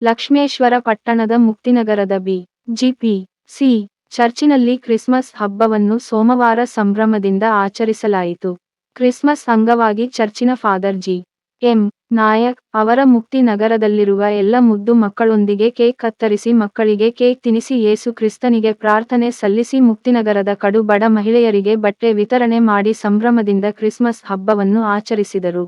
ಲಕ್ಷ್ಮೇಶ್ವರ ಪಟ್ಟಣದ ಮುಕ್ತಿನಗರದ ಬಿ.ಜಿ.ಪಿ.ಸಿ. ಚರ್ಚಿನಲ್ಲಿ ಕ್ರಿಸ್ಮಸ್ ಹಬ್ಬವನ್ನು ಸೋಮವಾರ ಸಂಭ್ರಮದಿಂದ ಆಚರಿಸಲಾಯಿತು. ಕ್ರಿಸ್ಮಸ್ ಅಂಗವಾಗಿ ಚರ್ಚಿನ ಫಾದರ್ ಜಿ.ಎಂ. ನಾಯಕ್ ಅವರ ಮುಕ್ತಿನಗರದಲ್ಲಿರುವ ಎಲ್ಲ ಮುದ್ದು ಮಕ್ಕಳೊಂದಿಗೆ ಕೇಕ್ ಕತ್ತರಿಸಿ ಮಕ್ಕಳಿಗೆ ಕೇಕ್ ತಿನಿಸಿ ಯೇಸು ಕ್ರಿಸ್ತನಿಗೆ ಪ್ರಾರ್ಥನೆ ಸಲ್ಲಿಸಿ ಮುಕ್ತಿನಗರದ ಕಡು ಬಡ ಮಹಿಳೆಯರಿಗೆ ಬಟ್ಟೆ ವಿತರಣೆ ಮಾಡಿ ಸಂಭ್ರಮದಿಂದ ಕ್ರಿಸ್ಮಸ್ ಹಬ್ಬವನ್ನು ಆಚರಿಸಿದರು.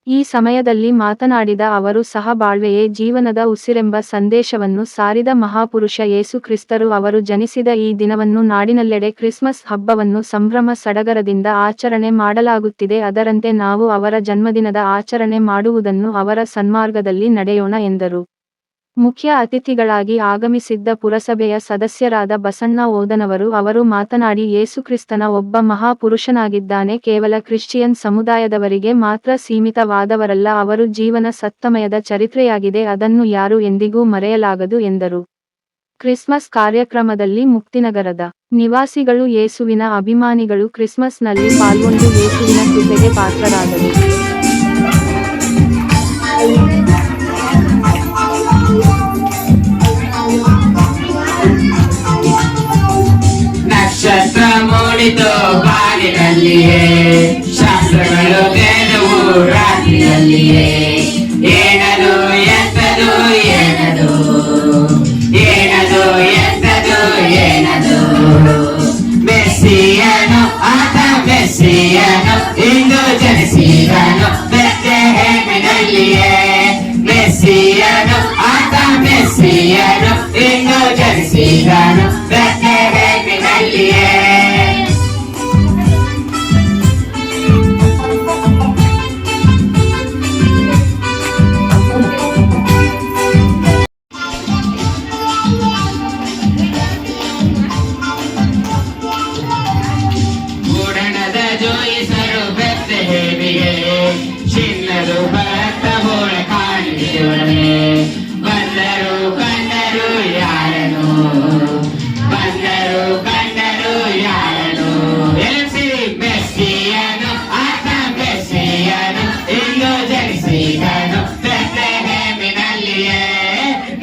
ಈ ಸಮಯದಲ್ಲಿ ಮಾತನಾಡಿದ ಅವರು ಸಹಬಾಳ್ವೆಯೇ ಜೀವನದ ಉಸಿರೆಂಬ ಸಂದೇಶವನ್ನು ಸಾರಿದ ಮಹಾಪುರುಷ ಯೇಸು ಕ್ರಿಸ್ತರು ಅವರು ಜನಿಸಿದ ಈ ದಿನವನ್ನು ನಾಡಿನೆಲ್ಲೆಡೆ ಕ್ರಿಸ್ಮಸ್ ಹಬ್ಬವನ್ನು ಸಂಭ್ರಮ ಸಡಗರದಿಂದ ಆಚರಣೆ ಮಾಡಲಾಗುತ್ತಿದೆ. ಅದರಂತೆ ನಾವು ಅವರ ಜನ್ಮದಿನದ ಆಚರಣೆ ಮಾಡುವುದನ್ನು ಅವರ ಸನ್ಮಾರ್ಗದಲ್ಲಿ ನಡೆಯೋಣ ಎಂದರು. ಮುಖ್ಯ ಅತಿಥಿಗಳಾಗಿ ಆಗಮಿಸಿದ್ದ ಪುರಸಭೆಯ ಸದಸ್ಯರಾದ ಬಸಣ್ಣ ಓದನವರು ಅವರು ಮಾತನಾಡಿ ಯೇಸುಕ್ರಿಸ್ತನ ಒಬ್ಬ ಮಹಾಪುರುಷನಾಗಿದ್ದಾನೆ, ಕೇವಲ ಕ್ರಿಶ್ಚಿಯನ್ ಸಮುದಾಯದವರಿಗೆ ಮಾತ್ರ ಸೀಮಿತವಾದವರಲ್ಲ, ಅವರು ಜೀವನ ಸತ್ತಮಯದ ಚರಿತ್ರೆಯಾಗಿದೆ, ಅದನ್ನು ಯಾರು ಎಂದಿಗೂ ಮರೆಯಲಾಗದು ಎಂದರು. ಕ್ರಿಸ್ಮಸ್ ಕಾರ್ಯಕ್ರಮದಲ್ಲಿ ಮುಕ್ತಿನಗರದ ನಿವಾಸಿಗಳು ಯೇಸುವಿನ ಅಭಿಮಾನಿಗಳು ಕ್ರಿಸ್ಮಸ್ನಲ್ಲಿ ಪಾಲ್ಗೊಂಡು ಯೇಸುವಿನ ಕೃಪೆಗೆ ಪಾತ್ರರಾದರು. ನಕ್ಷತ್ರ ಮೂಡಿತು ಬಾಗಿಲಲ್ಲಿಯೇ, ಶಾಸ್ತ್ರಗಳು ತೆರೆದವು ರಾತ್ರಿಯಲ್ಲಿಯೇ, ಏನದು ಎಂತದು ಏನದು ಏನದು ಎಂತದು ಏನದು, ಮೆಸ್ಸಿಯನು ಆತ ಮೆಸ್ಸಿಯನು ಇಂದು ಜನಿಸಿದನು ಬೆತ್ಲೆಹೇಮಿನಲ್ಲಿಯೇ, ಮೆಸ್ಸಿಯನು ಆತ ಮೆಸ್ಸಿಯನು ಇಂದು ಜನಿಸಿದನು ಬೆತ್ಲೆಹೇಮಿನಲ್ಲಿಯೇ. ಬುಡಣದ ಜೋಯಿಸರು ಬೆತ್ಲೆಹೇಮಿಗೆ, ಚಿನ್ನರು ಭರತ ಹೋಳ ಕಾಣಿಸುವನೆ, ಬಂದರು ಕಂಡರು ಯಾರನು, ಬಂದರು ಕಂಡರು ಯಾರನು, ಎಲಸಿ ಮೆಸ್ಸಿಯನು ಆತ ಮೆಸ್ಸಿಯನು ಇಂದು ಜನಿಸಿದನು ಬೆತ್ಲೆಹೇಮಿನಲ್ಲಿಯೇ,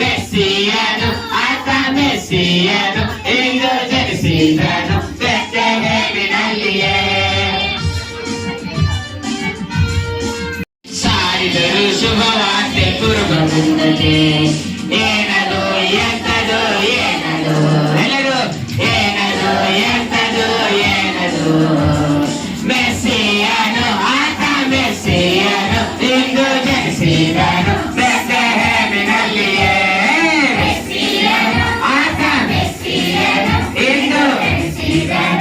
ಮೆಸ್ಸಿಯನು ಆತ ಮೆಸ್ಸಿಯನು ಇಂದು ಜನಿಸಿದನು ಬೆತ್ಲೆಹೇಮಿನಲ್ಲಿಯೇ. ಸಾರಿದರು ಶುಭವಾರ್ತೆ ಕುರುಬವೃಂದಕ್ಕೆ, ಏನದು ಎಂತದು ಏನದು ಎಲ್ಲರೂ ಏನದು ಎಂತದು ಏನದು, ಮೆಸ್ಸಿಯನು ಆತ ಮೆಸ್ಸಿಯನು ಇಂದು ಜನಿಸಿದನು ಬೆತ್ಲೆಹೇಮಿನಲ್ಲಿಯೇ, ಮೆಸ್ಸಿಯನು ಆತ ಮೆಸ್ಸಿಯನು ಇಂದು ಜನಿಸಿದನು